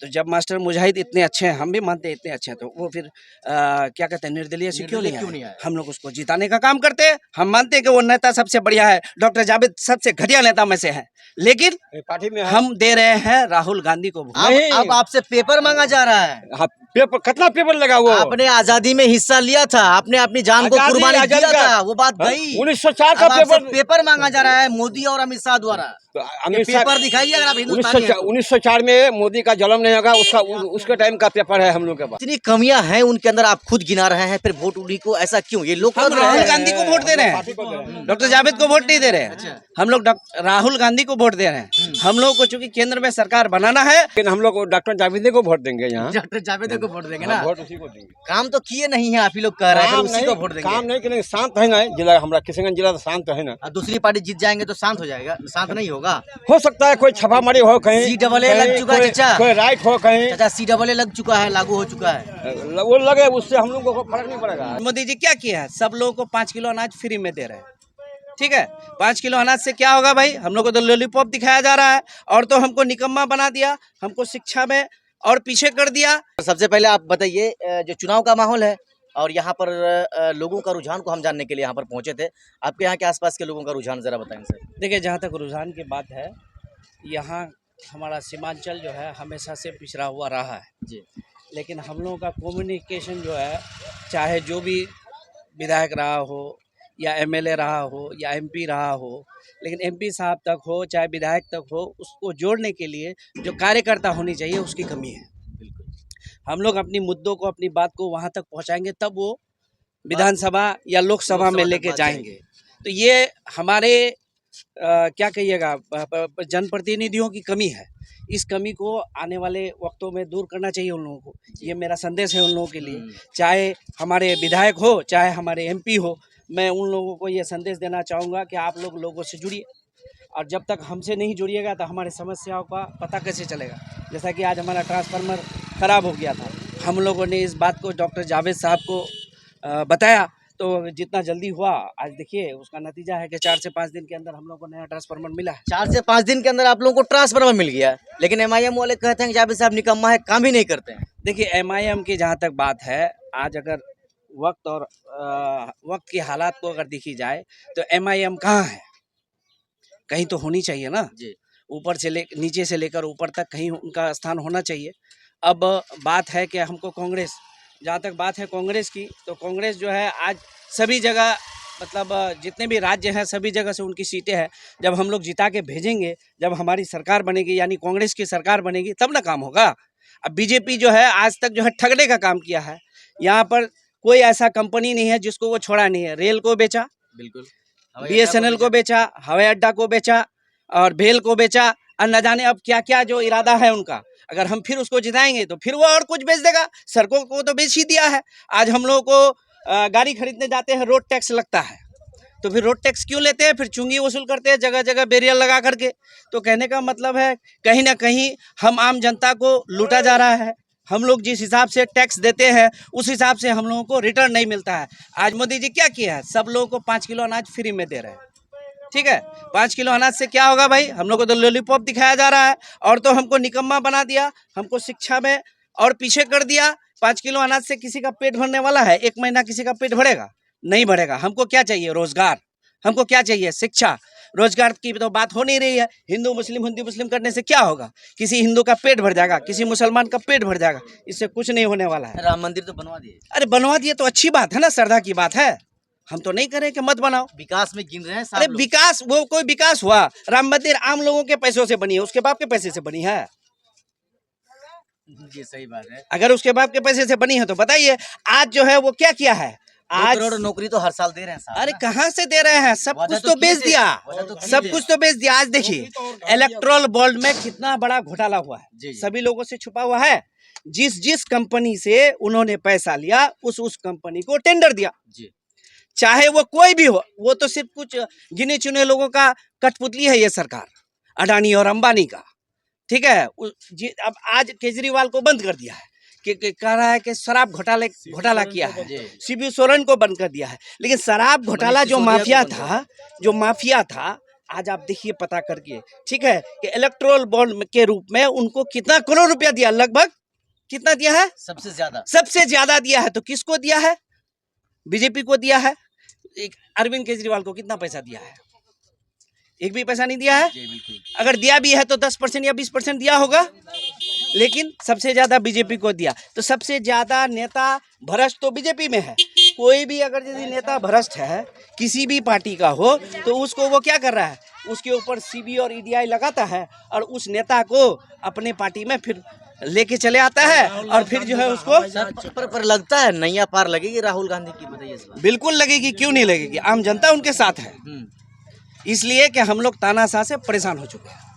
तो जब मास्टर मुजाहिद इतने अच्छे हैं, हम भी मानते हैं इतने अच्छे हैं, तो वो फिर क्या कहते हैं, निर्दलीय से क्यों नहीं आए? हम लोग उसको जिताने का काम करते हैं। हम मानते हैं कि वो नेता सबसे बढ़िया है, डॉक्टर जावेद सबसे घटिया नेता में से है, लेकिन पार्टी में हम दे रहे हैं राहुल गांधी को। अब आपसे पेपर मांगा जा रहा है। हाँ, पेपर कितना पेपर लगा वो? आपने आजादी में हिस्सा लिया था, आपने अपनी जान को कुर्बानी दिया था, वो बात गई। 1904 का पेपर मांगा जा रहा है मोदी और अमित शाह द्वारा। पेपर दिखाइए अगर आप हिंदुस्तानी हैं तो। 1904 में मोदी का जन्म नहीं होगा, उसके टाइम का पेपर है हम लोग के पास। इतनी कमियां हैं उनके अंदर, आप खुद गिना रहे हैं, फिर वोट उन्हीं को, ऐसा क्यों? ये लोग राहुल गांधी को वोट दे रहे हैं, डॉक्टर जावेद को वोट नहीं दे रहे हैं। हम लोग राहुल गांधी को वोट दे रहे हैं। हम लोग को चूंकि केंद्र में सरकार बनाना है, लेकिन हम लोग डॉक्टर जावेद को वोट देंगे। यहाँ डॉक्टर जावेद को वोट देंगे ना? वोट उसी को देंगे। काम तो किए नहीं है, आप ही लोग कह रहे हैं, उसी को वोट देंगे। काम नहीं करेंगे, शांत है ना जिला, हमारा किशनगंज जिला तो शांत है ना। दूसरी पार्टी जीत जाएंगे तो शांत हो जाएगा? शांत नहीं होगा। हो सकता है कोई छापामारी हो कहीं, CAA लग चुका है चाचा, कोई राइट हो कहीं। चाचा CAA लग चुका है, लागू हो चुका है। वो लगे, उससे हम लोग को फर्क नहीं पड़ेगा। मोदी जी क्या किया है? सब लोगों को 5 किलो अनाज फ्री में दे रहे हैं। ठीक है, 5 किलो अनाज से क्या होगा भाई? हम लोग को तो लॉलीपॉप दिखाया जा रहा है, और तो हमको निकम्मा बना दिया, हमको शिक्षा में और पीछे कर दिया। सबसे पहले आप बताइए, जो चुनाव का माहौल है और यहाँ पर लोगों का रुझान को हम जानने के लिए यहाँ पर पहुँचे थे, आपके यहाँ के आसपास के लोगों का रुझान जरा बताएं सर। देखिए, जहाँ तक रुझान की बात है, यहाँ हमारा सीमांचल जो है हमेशा से पिछड़ा हुआ रहा है जी, लेकिन हम लोगों का कम्युनिकेशन जो है, चाहे जो भी विधायक रहा हो या MLA रहा हो या MP रहा हो, लेकिन MP साहब तक हो चाहे विधायक तक हो, उसको जोड़ने के लिए जो कार्यकर्ता होनी चाहिए उसकी कमी है। बिल्कुल, हम लोग अपनी मुद्दों को, अपनी बात को वहाँ तक पहुँचाएंगे तब वो विधानसभा या लोकसभा में लेके जाएंगे। तो ये हमारे क्या कहिएगा, जनप्रतिनिधियों की कमी है। इस कमी को आने वाले वक्तों में दूर करना चाहिए उन लोगों को। ये मेरा संदेश है उन लोगों के लिए, चाहे हमारे विधायक हो चाहे हमारे MP हो। मैं उन लोगों को ये संदेश देना चाहूँगा कि आप लोगों से जुड़िए, और जब तक हमसे नहीं जुड़िएगा तो हमारी समस्याओं का पता कैसे चलेगा। जैसा कि आज हमारा ट्रांसफार्मर ख़राब हो गया था, हम लोगों ने इस बात को डॉक्टर जावेद साहब को बताया, तो जितना जल्दी हुआ आज देखिए उसका नतीजा है कि 4 से 5 दिन के अंदर हम लोग को नया ट्रांसफार्मर मिला है। 4 से 5 दिन के अंदर आप लोगों को ट्रांसफार्मर मिल गया, लेकिन MIM वाले कहते हैं कि जावेद साहब निकम्मा है, काम ही नहीं करते हैं। देखिए, MIM की जहाँ तक बात है, आज अगर वक्त और वक्त की हालात को अगर देखी जाए तो MIM कहाँ है? कहीं तो होनी चाहिए ना जी। ऊपर से नीचे से लेकर ऊपर तक कहीं उनका स्थान होना चाहिए। अब बात है कि हमको कांग्रेस, जहाँ तक बात है कांग्रेस की, तो कांग्रेस जो है आज सभी जगह, मतलब जितने भी राज्य हैं सभी जगह से उनकी सीटें हैं। जब हम लोग जिता के भेजेंगे, जब हमारी सरकार बनेगी, यानी कांग्रेस की सरकार बनेगी, तब ना काम होगा। अब BJP जो है आज तक जो है ठगने का काम किया है। यहाँ पर कोई ऐसा कंपनी नहीं है जिसको वो छोड़ा नहीं है। रेल को बेचा, बिल्कुल, BSNL को बेचा, हवाई अड्डा को बेचा और भेल को बेचा, और न जाने अब क्या क्या जो इरादा है उनका। अगर हम फिर उसको जिताएंगे तो फिर वो और कुछ बेच देगा। सड़कों को तो बेच ही दिया है। आज हम लोगों को गाड़ी खरीदने जाते हैं, रोड टैक्स लगता है, तो फिर रोड टैक्स क्यों लेते हैं? फिर चुंगी वसूल करते हैं जगह जगह बैरियर लगा करके। तो कहने का मतलब है कहीं ना कहीं हम आम जनता को लूटा जा रहा है। हम लोग जिस हिसाब से टैक्स देते हैं उस हिसाब से हम लोगों को रिटर्न नहीं मिलता है। आज मोदी जी क्या किया है? सब लोगों को 5 किलो अनाज फ्री में दे रहे हैं। ठीक है, 5 किलो अनाज से क्या होगा भाई? हम लोग को तो लॉलीपॉप दिखाया जा रहा है, और तो हमको निकम्मा बना दिया, हमको शिक्षा में और पीछे कर दिया। 5 किलो अनाज से किसी का पेट भरने वाला है? एक महीना किसी का पेट भरेगा? नहीं भरेगा। हमको क्या चाहिए? रोजगार। हमको क्या चाहिए? शिक्षा। रोजगार की तो बात हो नहीं रही है। हिंदू मुस्लिम करने से क्या होगा? किसी हिंदू का पेट भर जाएगा, किसी मुसलमान का पेट भर जाएगा, इससे कुछ नहीं होने वाला है। राम मंदिर तो बनवा दिए। अरे बनवा दिए तो अच्छी बात है ना, श्रद्धा की बात है। हम तो नहीं करें कि मत बनाओ। विकास में गिन रहे हैं। अरे विकास, वो कोई विकास हुआ? राम मंदिर आम लोगों के पैसों से बनी है, उसके बाप के पैसे से बनी है। ये सही बात है। अगर उसके बाप के पैसे से बनी है तो बताइए आज जो है वो क्या किया है? आज करोड़ नौकरी तो हर साल दे रहे हैं। अरे कहाँ से दे रहे हैं? सब कुछ तो बेच दिया, सब कुछ तो बेच दिया। आज देखिए इलेक्ट्रल बॉन्ड में कितना बड़ा घोटाला हुआ है, सभी लोगों से छुपा हुआ है। जिस कंपनी से उन्होंने पैसा लिया उस कंपनी को टेंडर दिया, चाहे वो कोई भी हो। वो तो सिर्फ कुछ गिने चुने लोगों का कठपुतली है ये सरकार, अडानी और अंबानी का। ठीक है, अब आज केजरीवाल को बंद कर दिया है कि कह रहा है कि शराब घोटाला किया है। शिबू सोरेन को बंद कर दिया है, लेकिन शराब घोटाला जो माफिया था आज आप देखिए पता करके, ठीक है, कि इलेक्टोरल बॉन्ड के रूप में उनको कितना करोड़ रुपया दिया, लगभग कितना दिया है? सबसे ज्यादा दिया है। तो किसको दिया है? बीजेपी को दिया है। एक अरविंद केजरीवाल को कितना पैसा दिया है? एक भी पैसा नहीं दिया है। अगर दिया भी है तो 10% या 20% दिया होगा, लेकिन सबसे ज्यादा बीजेपी को दिया। तो सबसे ज्यादा नेता भ्रष्ट तो बीजेपी में है। कोई भी अगर यदि नेता भ्रष्ट है, किसी भी पार्टी का हो, तो उसको वो क्या कर रहा है? उसके ऊपर सीबी और ईडीआई लगाता है और उस नेता को अपने पार्टी में फिर लेके चले आता है और फिर जो है उसको पर लगता है नैया पार लगेगी राहुल गांधी की, बताइए इस बार। बिल्कुल लगेगी, क्यों नहीं लगेगी? आम जनता उनके साथ है, इसलिए कि हम लोग तानाशाह से परेशान हो चुके हैं।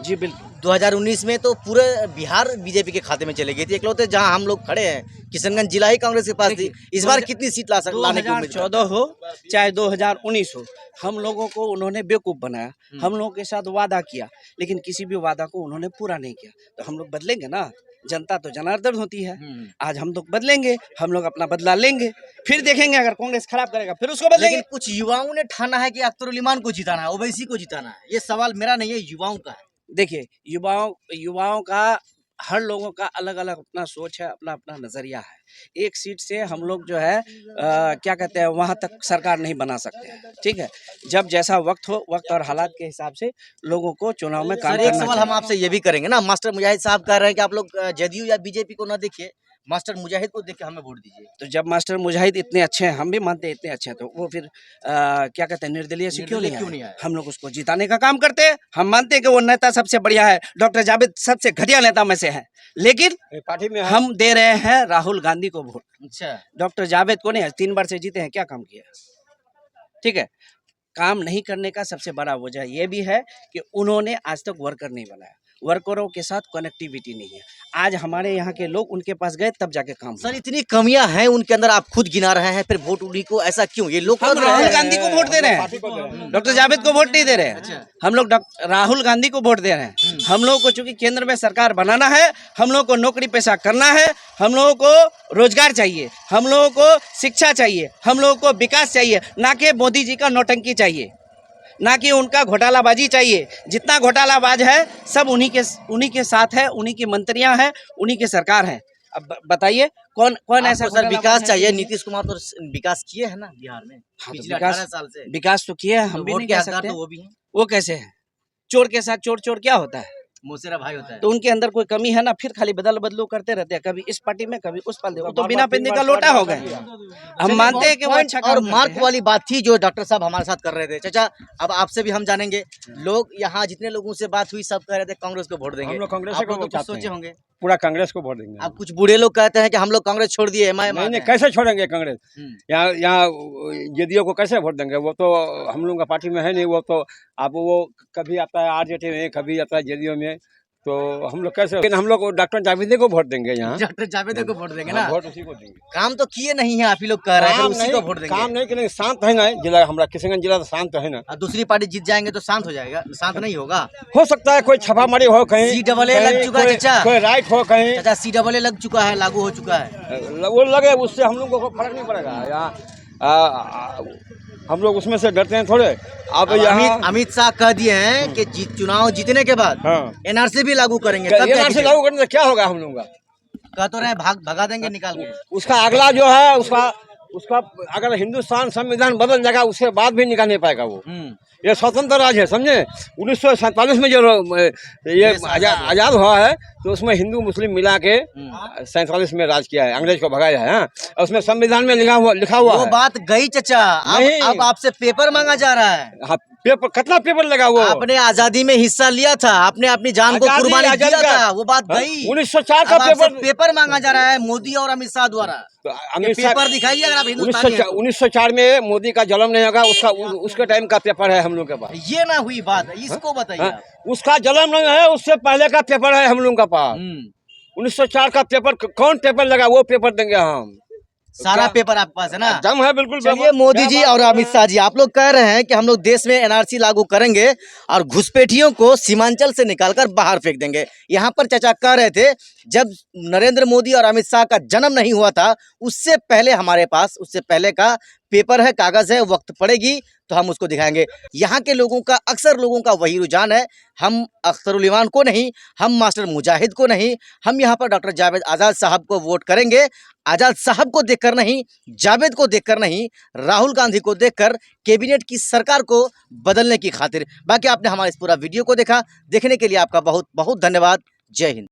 जी बिल्कुल। 2019 में तो पूरे बिहार बीजेपी के खाते में चले गई थी, इकलौते जहां हम लोग खड़े हैं किशनगंज जिला ही कांग्रेस के पास थी। इस बार कितनी सीट लाने की उम्मीद? 2014 हो चाहे 2019 हो, हम लोगों को उन्होंने बेवकूफ बनाया, हम लोगों के साथ वादा किया, लेकिन किसी भी वादा को उन्होंने पूरा नहीं किया। तो हम लोग बदलेंगे ना, जनता तो जनार्दन होती है। आज हम लोग बदलेंगे, हम लोग अपना बदला लेंगे, फिर देखेंगे अगर कांग्रेस खराब करेगा फिर उसको बदलेंगे। लेकिन कुछ युवाओं ने ठाना है कि अख्तर उलिमान को जिताना है, ओवैसी को जिताना है। ये सवाल मेरा नहीं है, युवाओं का है। देखिए, युवाओं का, हर लोगों का अलग अलग अपना सोच है, अपना अपना नजरिया है। एक सीट से हम लोग जो है क्या कहते हैं, वहां तक सरकार नहीं बना सकते हैं, ठीक है। जब जैसा वक्त हो, वक्त और हालात के हिसाब से लोगों को चुनाव में काम करना चाहिए। एक सवाल हम आपसे ये भी करेंगे ना, मास्टर मुजाहिद साहब कह रहे हैं कि आप लोग जदयू या बीजेपी को ना देखिए, मास्टर मुजाहिद को देख के हमें वोट दीजिए। तो जब मास्टर मुजाहिद इतने अच्छे हैं, हम भी मानते हैं इतने अच्छे हैं, तो वो फिर क्या कहते हैं, निर्दलीय से क्यों नहीं आए? हम लोग उसको जिताने का काम करते हैं। हम मानते हैं कि वो नेता सबसे बढ़िया है, डॉक्टर जावेद सबसे घटिया नेता में से है, लेकिन पार्टी में हम दे रहे हैं राहुल गांधी को वोट। अच्छा, डॉक्टर जावेद को नहीं, 3 बार से जीते हैं, क्या काम किया? ठीक है, काम नहीं करने का सबसे बड़ा वजह यह भी है कि उन्होंने आज तक वर्कर नहीं बनाया, वर्करों के साथ कनेक्टिविटी नहीं है। आज हमारे यहाँ के लोग उनके पास गए तब जाके काम हुआ। सर इतनी कमियां हैं उनके अंदर, आप खुद गिना रहे हैं, फिर वोट उन्हीं को, ऐसा क्यों? ये लोग हम राहुल गांधी को वोट दे रहे हैं, डॉक्टर जावेद को वोट नहीं दे रहे हैं। हम लोग राहुल गांधी को वोट दे रहे हैं। हम लोग को चूंकि केंद्र में सरकार बनाना है, हम लोग को नौकरी पेशा करना है, हम लोगों को रोजगार चाहिए, हम लोगों को शिक्षा चाहिए, हम लोगों को विकास चाहिए, ना कि मोदी जी का नौटंकी चाहिए, ना कि उनका घोटालाबाजी चाहिए। जितना घोटालाबाज है सब उन्हीं के साथ है, उन्हीं की मंत्रियां हैं, उन्हीं की सरकार है। अब बताइए कौन ऐसा? सर विकास चाहिए, नीतीश कुमार तो विकास किए हैं ना बिहार में, हाँ, पिछले विकास 18 साल से विकास तो किए हैं, हम भी नहीं कह सकते। वो भी हैं, वो कैसे है? चोर के साथ चोर क्या होता है? मोसेरा भाई होता है। तो उनके अंदर कोई कमी है ना, फिर खाली बदलू करते रहते हैं, कभी इस पार्टी में कभी उस पार्टी में, तो बिना पिंदी का लोटा हो गए। हम मानते हैं कि वो अच्छा और काम मार्क वाली बात थी जो डॉक्टर साहब हमारे साथ कर रहे थे। चाचा अब आपसे भी हम जानेंगे, लोग यहाँ जितने लोगों से बात हुई सब कह रहे थे कांग्रेस को वोट देंगे। हम लोग कांग्रेस आप को लोग तो वोट कुछ चाहते सोचे हैं। होंगे, पूरा कांग्रेस को वोट देंगे। अब कुछ बूढ़े लोग कहते हैं कि हम लोग कांग्रेस छोड़ दिए, नहीं, कैसे छोड़ेंगे कांग्रेस? यहाँ जदयू को कैसे वोट देंगे? वो तो हम लोग का पार्टी में है नहीं। वो तो आप वो कभी आता है आरजेडी में, कभी आता है जदयू में, तो हम लोग कैसे? लेकिन हम लोग डॉक्टर जावेद को वोट देंगे। यहाँ डॉक्टर जावेद को वोट देंगे ना, वोट उसी को देंगे। काम तो किए नहीं है, आप ही लोग कह रहे हैं, फिर उसी को वोट देंगे। काम नहीं करेंगे, शांत है ना जिला, हमारा किशनगंज जिला तो शांत है ना। दूसरी पार्टी जीत जाएंगे तो शांत हो जाएगा? शांत नहीं होगा। हो सकता है कोई छापामारी हो कहीं, CAA लग चुका है चाचा, कोई राइट हो कहीं, चाचा CAA लग चुका है, लागू हो चुका है। वो लगे, उससे हम लोग को फर्क नहीं पड़ेगा। यहाँ हम लोग उसमें से डरते हैं थोड़े। अब अमित शाह कह दिए हैं कि चुनाव जीतने के बाद NRC भी लागू करेंगे। NRC लागू करने से क्या होगा? हम लोग का कह तो रहे भगा देंगे निकाल के। उसका अगला जो है उसका अगर हिंदुस्तान संविधान बदल जाएगा उसके बाद भी निकाल नहीं पाएगा वो। ये स्वतंत्र राज है, समझे? 1947 में जो ये आजाद हुआ है, तो उसमें हिंदू मुस्लिम मिला के 47 में राज किया है, अंग्रेज को भगाया है। और उसमें संविधान में लिखा हुआ वो है। बात गई चाचा, अब आपसे पेपर मांगा जा रहा है। हाँ, पेपर कितना पेपर लगा? वो आपने आजादी में हिस्सा लिया था, आपने अपनी जान को कुर्बानी दिया था, वो बात गई। 1904 का पेपर मांगा जा रहा है मोदी और अमित शाह द्वारा। पेपर दिखाइए अगर आप हिंदुस्तानी हैं। 1904 में मोदी का जन्म नहीं होगा, उसके टाइम का पेपर है हम लोग के पास। ये ना हुई बात, इसको बताइए। उसका जन्म नहीं है, उससे पहले का पेपर है हम लोग का पास। 1904 का पेपर, कौन पेपर लगा? वो पेपर देंगे हम। सारा पेपर आपके पास है ना? दम है बिल्कुल। चलिए मोदी जी और अमित शाह जी, आप लोग कह रहे हैं कि हम लोग देश में NRC लागू करेंगे और घुसपैठियों को सीमांचल से निकालकर बाहर फेंक देंगे। यहाँ पर चाचा कह रहे थे जब नरेंद्र मोदी और अमित शाह का जन्म नहीं हुआ था, उससे पहले हमारे पास, उससे पहले का पेपर है, कागज है, वक्त पड़ेगी तो हम उसको दिखाएंगे। यहाँ के लोगों का, अक्सर लोगों का वही रुझान है, हम अख्तरुल इमान को नहीं, हम मास्टर मुजाहिद को नहीं, हम यहाँ पर डॉक्टर जावेद आज़ाद साहब को वोट करेंगे। आज़ाद साहब को देखकर नहीं, जावेद को देखकर नहीं, राहुल गांधी को देखकर कैबिनेट की सरकार को बदलने की खातिर। बाकी आपने हमारे इस पूरा वीडियो को देखा, देखने के लिए आपका बहुत बहुत धन्यवाद। जय हिंद।